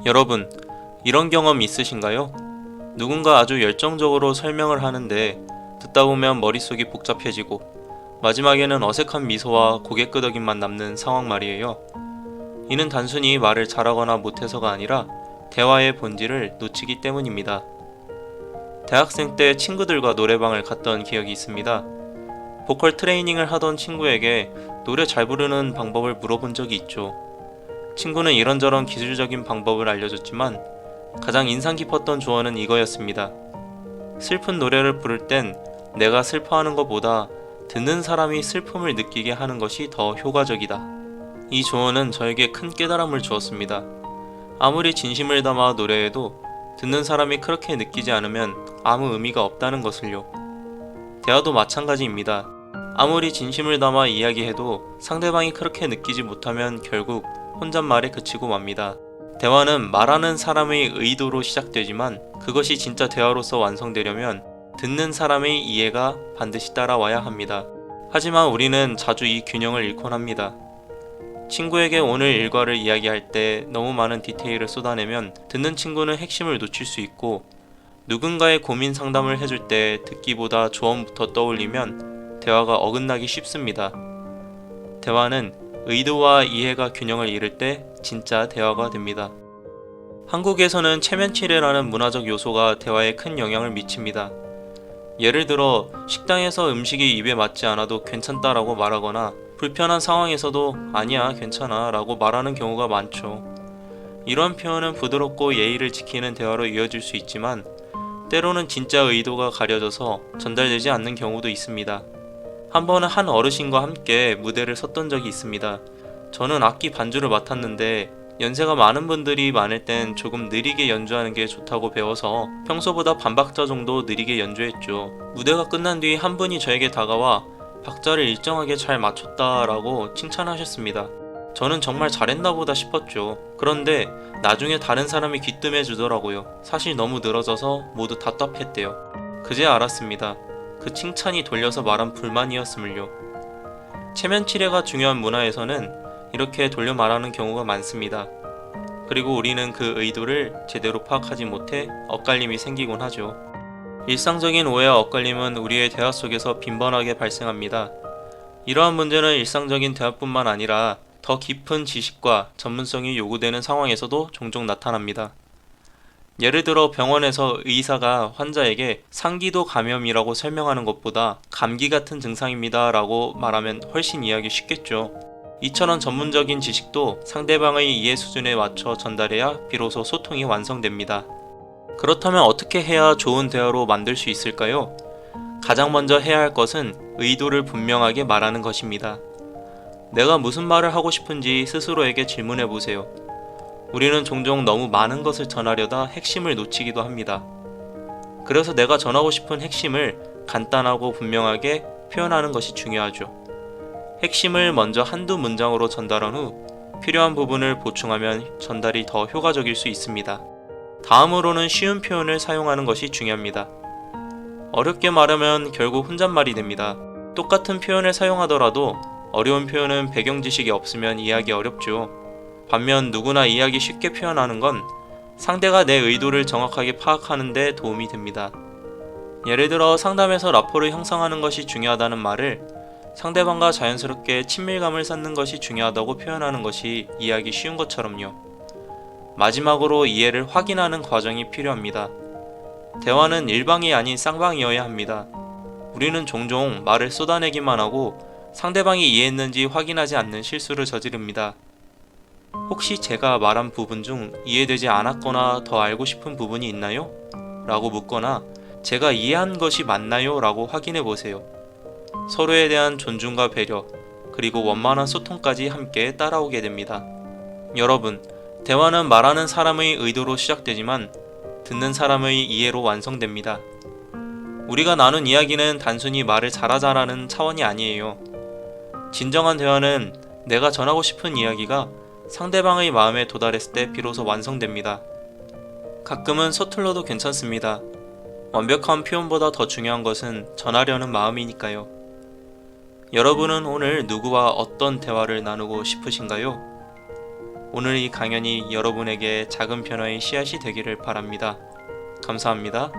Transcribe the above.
여러분, 이런 경험 있으신가요? 누군가 아주 열정적으로 설명을 하는데 듣다 보면 머릿속이 복잡해지고 마지막에는 어색한 미소와 고개 끄덕임만 남는 상황 말이에요. 이는 단순히 말을 잘하거나 못해서가 아니라 대화의 본질을 놓치기 때문입니다. 대학생 때 친구들과 노래방을 갔던 기억이 있습니다. 보컬 트레이닝을 하던 친구에게 노래 잘 부르는 방법을 물어본 적이 있죠. 친구는 이런저런 기술적인 방법을 알려줬지만 가장 인상 깊었던 조언은 이거였습니다. 슬픈 노래를 부를 땐 내가 슬퍼하는 것보다 듣는 사람이 슬픔을 느끼게 하는 것이 더 효과적이다. 이 조언은 저에게 큰 깨달음을 주었습니다. 아무리 진심을 담아 노래해도 듣는 사람이 그렇게 느끼지 않으면 아무 의미가 없다는 것을요. 대화도 마찬가지입니다. 아무리 진심을 담아 이야기해도 상대방이 그렇게 느끼지 못하면 결국 혼잣말에 그치고 맙니다. 대화는 말하는 사람의 의도로 시작되지만 그것이 진짜 대화로서 완성되려면 듣는 사람의 이해가 반드시 따라와야 합니다. 하지만 우리는 자주 이 균형을 잃곤 합니다. 친구에게 오늘 일과를 이야기할 때 너무 많은 디테일을 쏟아내면 듣는 친구는 핵심을 놓칠 수 있고, 누군가의 고민 상담을 해줄 때 듣기보다 조언부터 떠올리면 대화가 어긋나기 쉽습니다. 대화는 의도와 이해가 균형을 잃을 때 진짜 대화가 됩니다. 한국에서는 체면치레라는 문화적 요소가 대화에 큰 영향을 미칩니다. 예를 들어 식당에서 음식이 입에 맞지 않아도 괜찮다라고 말하거나 불편한 상황에서도 아니야 괜찮아 라고 말하는 경우가 많죠. 이런 표현은 부드럽고 예의를 지키는 대화로 이어질 수 있지만 때로는 진짜 의도가 가려져서 전달되지 않는 경우도 있습니다. 한 번은 한 어르신과 함께 무대를 섰던 적이 있습니다. 저는 악기 반주를 맡았는데 연세가 많은 분들이 많을 땐 조금 느리게 연주하는 게 좋다고 배워서 평소보다 반박자 정도 느리게 연주했죠. 무대가 끝난 뒤 한 분이 저에게 다가와 박자를 일정하게 잘 맞췄다 라고 칭찬하셨습니다. 저는 정말 잘했나 보다 싶었죠. 그런데 나중에 다른 사람이 귀뜸해 주더라고요. 사실 너무 늘어져서 모두 답답했대요. 그제야 알았습니다. 그 칭찬이 돌려서 말한 불만이었음을요. 체면치레가 중요한 문화에서는 이렇게 돌려 말하는 경우가 많습니다. 그리고 우리는 그 의도를 제대로 파악하지 못해 엇갈림이 생기곤 하죠. 일상적인 오해와 엇갈림은 우리의 대화 속에서 빈번하게 발생합니다. 이러한 문제는 일상적인 대화뿐만 아니라 더 깊은 지식과 전문성이 요구되는 상황에서도 종종 나타납니다. 예를 들어 병원에서 의사가 환자에게 상기도 감염이라고 설명하는 것보다 감기 같은 증상입니다 라고 말하면 훨씬 이해하기 쉽겠죠. 이처럼 전문적인 지식도 상대방의 이해 수준에 맞춰 전달해야 비로소 소통이 완성됩니다. 그렇다면 어떻게 해야 좋은 대화로 만들 수 있을까요? 가장 먼저 해야 할 것은 의도를 분명하게 말하는 것입니다. 내가 무슨 말을 하고 싶은지 스스로에게 질문해 보세요. 우리는 종종 너무 많은 것을 전하려다 핵심을 놓치기도 합니다. 그래서 내가 전하고 싶은 핵심을 간단하고 분명하게 표현하는 것이 중요하죠. 핵심을 먼저 한두 문장으로 전달한 후 필요한 부분을 보충하면 전달이 더 효과적일 수 있습니다. 다음으로는 쉬운 표현을 사용하는 것이 중요합니다. 어렵게 말하면 결국 혼잣말이 됩니다. 똑같은 표현을 사용하더라도 어려운 표현은 배경 지식이 없으면 이해하기 어렵죠. 반면 누구나 이해하기 쉽게 표현하는 건 상대가 내 의도를 정확하게 파악하는 데 도움이 됩니다. 예를 들어 상담에서 라포를 형성하는 것이 중요하다는 말을 상대방과 자연스럽게 친밀감을 쌓는 것이 중요하다고 표현하는 것이 이해하기 쉬운 것처럼요. 마지막으로 이해를 확인하는 과정이 필요합니다. 대화는 일방이 아닌 쌍방이어야 합니다. 우리는 종종 말을 쏟아내기만 하고 상대방이 이해했는지 확인하지 않는 실수를 저지릅니다. 혹시 제가 말한 부분 중 이해되지 않았거나 더 알고 싶은 부분이 있나요? 라고 묻거나 제가 이해한 것이 맞나요? 라고 확인해 보세요. 서로에 대한 존중과 배려, 그리고 원만한 소통까지 함께 따라오게 됩니다. 여러분, 대화는 말하는 사람의 의도로 시작되지만 듣는 사람의 이해로 완성됩니다. 우리가 나눈 이야기는 단순히 말을 잘하자라는 차원이 아니에요. 진정한 대화는 내가 전하고 싶은 이야기가 상대방의 마음에 도달했을 때 비로소 완성됩니다. 가끔은 서툴러도 괜찮습니다. 완벽한 표현보다 더 중요한 것은 전하려는 마음이니까요. 여러분은 오늘 누구와 어떤 대화를 나누고 싶으신가요? 오늘 이 강연이 여러분에게 작은 변화의 씨앗이 되기를 바랍니다. 감사합니다.